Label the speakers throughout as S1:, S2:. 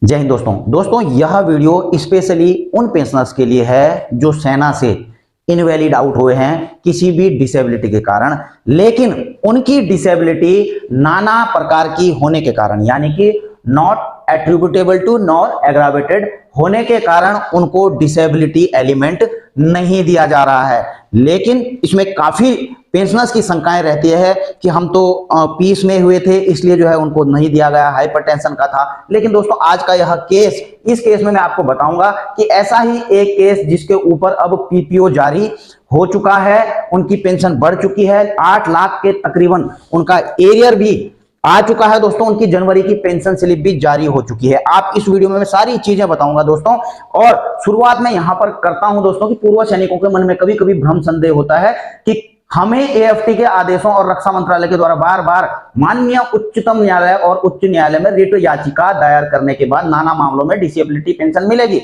S1: जय हिंद दोस्तों यह वीडियो स्पेशली उन पेंशनर्स के लिए है जो सेना से इनवैलिड आउट हुए हैं किसी भी डिसेबिलिटी के कारण, लेकिन उनकी डिसेबिलिटी नाना प्रकार की होने के कारण, यानी कि not attributable to nor aggravated होने के कारण उनको डिसेबिलिटी एलिमेंट नहीं दिया जा रहा है। लेकिन इसमें काफी पेंशनर्स की शंकाएं रहती है कि हम तो पीस में हुए थे इसलिए जो है उनको नहीं दिया गया, हाइपरटेंशन का था। लेकिन दोस्तों आज का यह केस, इस केस में मैं आपको बताऊंगा कि ऐसा ही एक केस जिसके ऊपर अब पीपीओ जारी हो चुका है, उनकी पेंशन बढ़ चुकी है, 8 लाख के तकरीबन उनका एरियर भी आ चुका है दोस्तों, उनकी जनवरी की पेंशन स्लिप भी जारी हो चुकी है। आप इस वीडियो में मैं सारी चीजें बताऊंगा दोस्तों। और शुरुआत में यहां पर करता हूं दोस्तों कि पूर्व सैनिकों के मन में कभी कभी भ्रम संदेह होता है कि हमें एएफटी के आदेशों और रक्षा मंत्रालय के द्वारा बार बार माननीय उच्चतम न्यायालय और उच्च न्यायालय में रिट याचिका दायर करने के बाद नाना मामलों में डिसेबिलिटी पेंशन मिलेगी।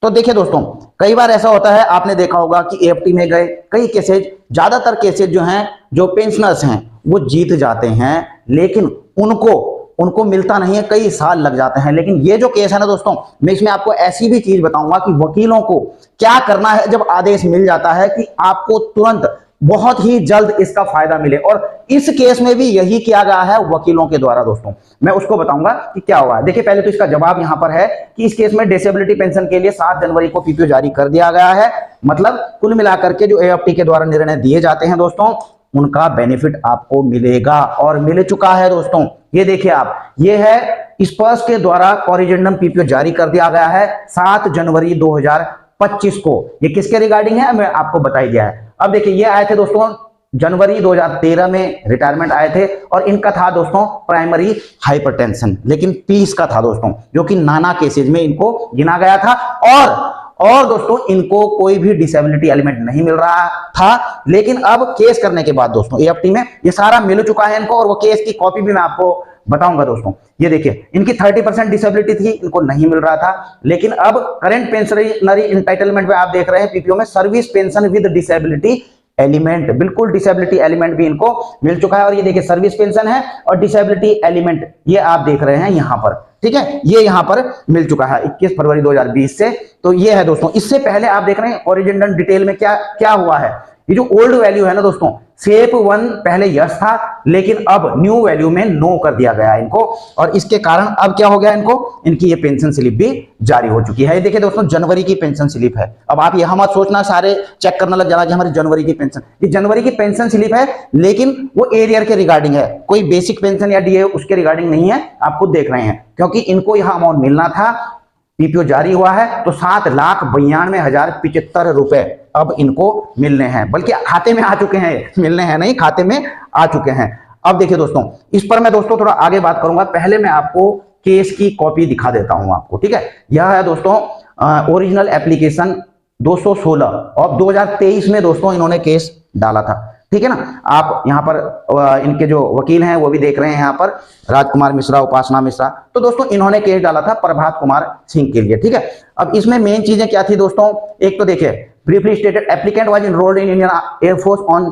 S1: तो देखिए दोस्तों, कई बार ऐसा होता है, आपने देखा होगा कि एएफटी में गए कई केसेज, ज्यादातर केसेज जो हैं, जो पेंशनर्स हैं वो जीत जाते हैं, लेकिन उनको मिलता नहीं है, कई साल लग जाते हैं। लेकिन ये जो केस है ना दोस्तों, मैं इसमें आपको ऐसी भी चीज बताऊंगा कि वकीलों को क्या करना है जब आदेश मिल जाता है कि आपको तुरंत बहुत ही जल्द इसका फायदा मिले। और इस केस में भी यही किया गया है वकीलों के द्वारा दोस्तों, मैं उसको बताऊंगा कि क्या हुआ है। देखिए, पहले तो इसका जवाब यहां पर है कि इस केस में डिसेबिलिटी पेंशन के लिए 7 जनवरी को पीपीओ जारी कर दिया गया है। मतलब कुल मिलाकर के जो एएफटी के द्वारा निर्णय दिए जाते हैं दोस्तों, उनका बेनिफिट आपको मिलेगा और मिल चुका है दोस्तों। ये देखिए आप, ये है स्पर्श के द्वारा कॉरिजेंडम पीपीओ जारी कर दिया गया है 7 जनवरी 2025 को। ये किसके रिगार्डिंग है मैं आपको बता ही दिया है। अब देखिए, ये आए थे दोस्तों जनवरी 2013 में रिटायरमेंट आए थे, और इनका था दोस्तों प्राइमरी हाइपरटेंशन, लेकिन पीस का था दोस्तों, जो कि नाना केसेज में इनको गिना गया था। और दोस्तों इनको कोई भी डिसेबिलिटी एलिमेंट नहीं मिल रहा था। लेकिन अब केस करने के बाद दोस्तों एएफटी में ये सारा मिल चुका है इनको, और वो केस की कॉपी भी मैं आपको बताऊंगा दोस्तों। ये देखिए, इनकी 30% डिसेबिलिटी थी, इनको नहीं मिल रहा था। लेकिन अब करंट पेंशनरी इंटाइटलमेंट में आप देख रहे हैं पीपीओ में service pension with disability element, बिल्कुल डिसेबिलिटी एलिमेंट भी इनको मिल चुका है। और ये देखिए सर्विस पेंशन है और डिसेबिलिटी एलिमेंट ये आप देख रहे हैं यहां पर, ठीक है, ये यहां पर मिल चुका है 21 फरवरी 2020 से। तो ये है दोस्तों। इससे पहले आप देख रहे हैं ओरिजिनल डिटेल में क्या क्या हुआ है। ये जो ओल्ड वैल्यू है ना दोस्तों, शेप 1 पहले यस था, लेकिन अब न्यू वैल्यू में नो कर दिया गया इनको, और इसके कारण अब क्या हो गया इनको, इनकी ये पेंशन स्लिप भी जारी हो चुकी है। ये देखिए दोस्तों, जनवरी की पेंशन स्लिप है। अब आप यह मत सोचना सारे चेक करने लग जाना कि हमारी जनवरी की पेंशन, ये जनवरी की पेंशन स्लिप है, लेकिन वो एरियर के रिगार्डिंग है, कोई बेसिक पेंशन या डीए उसके रिगार्डिंग नहीं है। आप खुद देख रहे हैं, क्योंकि इनको यह अमाउंट मिलना था, पीपीओ जारी हुआ है, तो 7,92,075 रुपए अब इनको मिलने हैं, बल्कि खाते में आ चुके हैं, मिलने हैं नहीं, खाते में आ चुके हैं। अब देखिए दोस्तों, इस पर मैं दोस्तों थोड़ा आगे बात करूंगा, पहले मैं आपको केस की कॉपी दिखा देता हूं आपको, ठीक है। यह है दोस्तों ओरिजिनल एप्लीकेशन 216 और 2023 में दोस्तों इन्होंने केस डाला था, ठीक है ना। आप यहाँ पर इनके जो वकील हैं वो भी देख रहे हैं, यहाँ पर राजकुमार मिश्रा, उपासना मिश्रा। तो दोस्तों इन्होंने केस डाला था प्रभात कुमार सिंह के लिए, ठीक है। अब इसमें मेन चीजें क्या थी दोस्तों, एक तो देखिए briefly stated applicant was enrolled in Indian air force on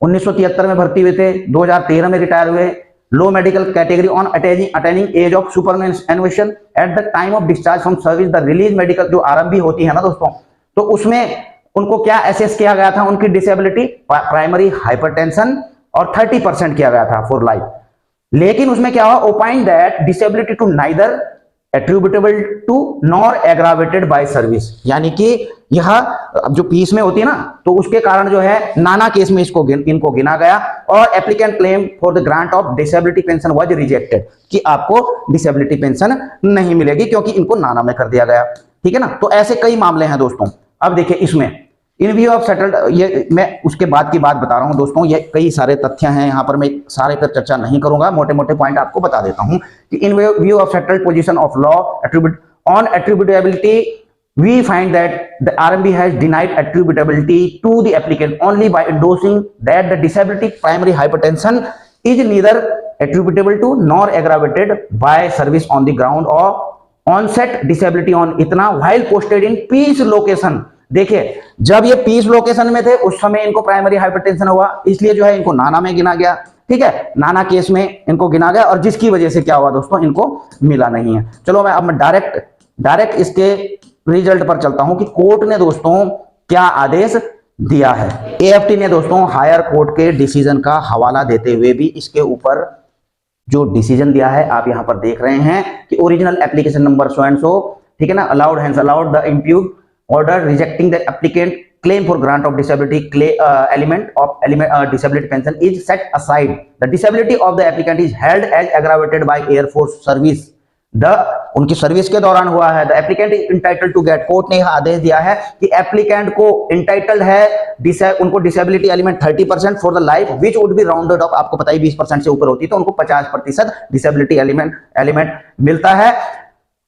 S1: 1973 में भर्ती हुए थे, 2013 में रिटायर हुए, low medical category on attaining age of superannuation at the time of discharge from service. The release medical जो आरएमबी होती है ना दोस्तों, तो उसमें उनको क्या असेस किया गया था, उनकी डिसेबिलिटी प्राइमरी हाइपरटेंशन, और 30% किया गया था फॉर लाइफ। लेकिन उसमें क्या हुआ, opine that disability to neither attributable to nor aggravated by service, यानी कि यह जो पीस में होती है ना, तो उसके कारण जो है नाना केस में इनको गिना गया, और applicant claim for the grant of disability pension was rejected, कि आपको डिसेबिलिटी पेंशन नहीं मिलेगी क्योंकि इनको नाना में कर दिया गया, ठीक है ना। तो ऐसे कई मामले हैं दोस्तों। अब देखिए इसमें इन व्यू ऑफ सेटल्ड, ये मैं उसके बाद की बात बता रहा हूं दोस्तों, ये कई सारे तथ्य हैं यहाँ पर, मैं सारे पर चर्चा नहीं करूंगा, मोटे मोटे पॉइंट आपको बता देता हूं कि in view of settled position of law on attributability we find that the RMB has denied attributability to the applicant only by endorsing that the disability primary hypertension is neither attributable to nor aggravated by service on the ground of onset disability on इतना while posted in peace location. देखिए, जब ये peace location में थे उस समय इनको primary hypertension हुआ, इसलिए जो है इनको नाना में गिना गया, ठीक है, नाना केस में इनको गिना गया और जिसकी वजह से क्या हुआ दोस्तों, इनको मिला नहीं है। चलो मैं अब डायरेक्ट इसके रिजल्ट पर चलता हूं कि कोर्ट ने दोस्तों क्या आदेश दिया है। एएफटी ने दोस्तों हायर कोर्ट के डिसीजन का हवाला देते हुए भी इसके ऊपर जो डिसीजन दिया है आप यहां पर देख रहे हैं कि original application number so and so, ठीक है ना, allowed the impugned order rejecting the applicant claim for grant of disability element disability pension is set aside. The disability of the applicant is held as aggravated by Air Force service. उनकी service के दौरान हुआ है। The applicant is entitled to get, court ने यह आदेश दिया है कि एप्लीकेंट को इंटाइटल्ड है उनको disability element 30% for the life which would be rounded off, आपको पता ही 20% से ऊपर होती तो उनको 50% डिसेबिलिटी एलिमेंट मिलता है।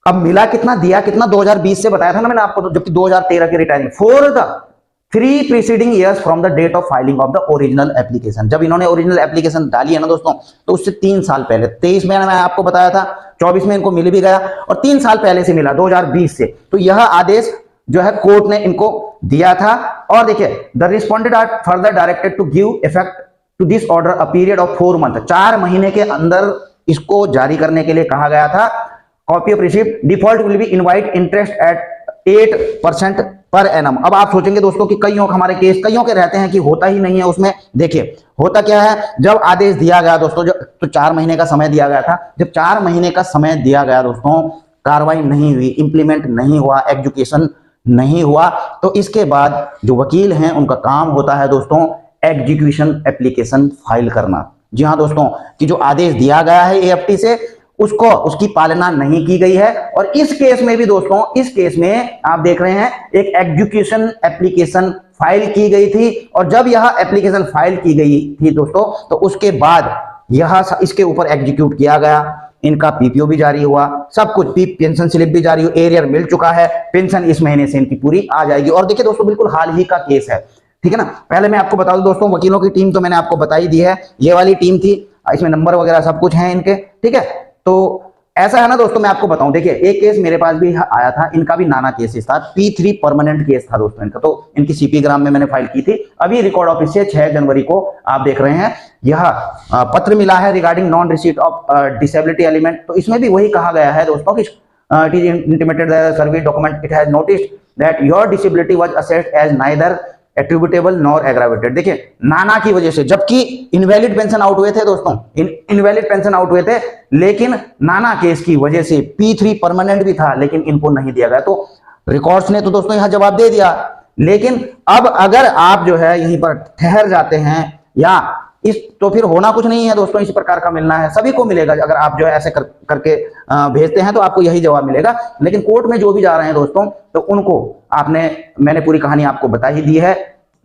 S1: अब मिला कितना, दिया कितना, 2020 से बताया था ना मैंने आपको, जबकि 2013 की retiring for the 3 preceding years from the date of filing of the original application। जब इन्होंने ओरिजिनल एप्लीकेशन डाली है ना दोस्तों, तो उससे 3 साल पहले, 23 में मैं आपको बताया था, 24 में इनको मिल भी गया और 3 साल पहले से मिला 2020 से। तो यह आदेश जो है कोर्ट ने इनको दिया था। और देखिए, the respondent are further directed to give effect to this order a period of 4 month, 4 महीने के अंदर इसको जारी करने के लिए कहा गया था। Copy of receipt, default will be invite interest eight 8% per annum. अब आप सोचेंगे दोस्तों कि कईयों हमारे केस कईयों के रहते हैं कि होता ही नहीं है उसमें। देखिए होता क्या है, जब आदेश दिया गया दोस्तों, तो 4 महीने का समय दिया गया था। जब 4 महीने का समय दिया गया दोस्तों, कार्रवाई नहीं हुई, इंप्लीमेंट नहीं हुआ, एग्जीक्यूशन नहीं हुआ, तो इसके बाद जो वकील हैं उनका काम होता है दोस्तों एग्जीक्यूशन एप्लीकेशन फाइल करना। जी हाँ दोस्तों, कि जो आदेश दिया गया है एएफटी से उसकी पालना नहीं की गई है। और इस केस में भी दोस्तों, इस केस में आप देख रहे हैं एक एग्जीक्यूशन एप्लीकेशन फाइल की गई थी। और जब यह एप्लीकेशन फाइल की गई थी दोस्तों, तो उसके बाद यह इसके ऊपर एग्जीक्यूट किया गया, इनका पीपीओ भी जारी हुआ, सब कुछ, पेंशन स्लिप भी जारी हुई, एरियर मिल चुका है, पेंशन इस महीने से इनकी पूरी आ जाएगी। और देखिए दोस्तों, बिल्कुल हाल ही का केस है, ठीक है ना। पहले मैं आपको बता दूं दोस्तों, वकीलों की टीम तो मैंने आपको बता ही दी है, ये वाली टीम थी, इसमें नंबर वगैरह सब कुछ है इनके, ठीक है। तो ऐसा है ना दोस्तों, मैं आपको बताऊं, देखिए एक केस मेरे पास भी आया था, इनका भी नाना केस था, P3 परमानेंट केस था दोस्तों इनका। तो इनकी सीपी ग्राम में मैंने फाइल की थी। अभी रिकॉर्ड ऑफिस से 6 जनवरी को आप देख रहे हैं यह पत्र मिला है regarding non receipt of disability element. तो इसमें भी वही कहा गया है दोस्तों कि it is intimated the service document, it has noticed that your disability was assessed as neither attributable nor aggravated. देखिए नाना की वजह से, जबकि इनवैलिड पेंशन आउट हुए थे दोस्तों, इनवैलिड पेंशन आउट हुए थे, लेकिन नाना केस की वजह से P3 परमानेंट भी था, लेकिन इनको नहीं दिया गया। तो रिकॉर्ड्स ने तो दोस्तों यहां जवाब दे दिया। लेकिन अब अगर आप जो है यहीं पर ठहर जाते हैं या तो फिर होना कुछ नहीं है दोस्तों, इस प्रकार का मिलना है, सभी को मिलेगा। अगर आप जो है ऐसे करके भेजते हैं तो आपको यही जवाब मिलेगा। लेकिन कोर्ट में जो भी जा रहे हैं दोस्तों, तो उनको मैंने पूरी कहानी आपको बता ही दी है।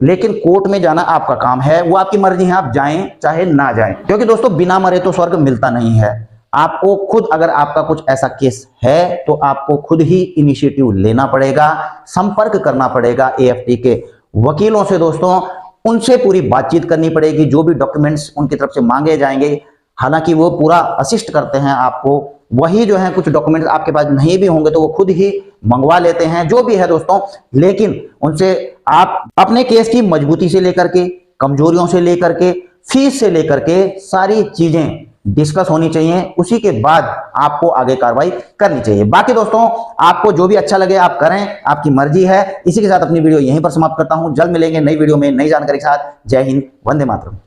S1: लेकिन कोर्ट में जाना आपका काम है, वो आपकी मर्जी है, आप जाएं चाहे ना जाएं, क्योंकि दोस्तों बिना मरे तो स्वर्ग मिलता नहीं है। आपको खुद, अगर आपका कुछ ऐसा केस है तो आपको खुद ही इनिशिएटिव लेना पड़ेगा, संपर्क करना पड़ेगा एएफटी के वकीलों से दोस्तों, उनसे पूरी बातचीत करनी पड़ेगी। जो भी डॉक्यूमेंट्स उनकी तरफ से मांगे जाएंगे, हालांकि वो पूरा असिस्ट करते हैं आपको, वही जो है कुछ डॉक्यूमेंट्स आपके पास नहीं भी होंगे तो वो खुद ही मंगवा लेते हैं, जो भी है दोस्तों। लेकिन उनसे आप अपने केस की मजबूती से लेकर के, कमजोरियों से लेकर के, फीस से लेकर के सारी चीजें डिस्कस होनी चाहिए। उसी के बाद आपको आगे कार्रवाई करनी चाहिए। बाकी दोस्तों आपको जो भी अच्छा लगे आप करें, आपकी मर्जी है। इसी के साथ अपनी वीडियो यहीं पर समाप्त करता हूं। जल्द मिलेंगे नई वीडियो में नई जानकारी के साथ। जय हिंद, वंदे मातरम।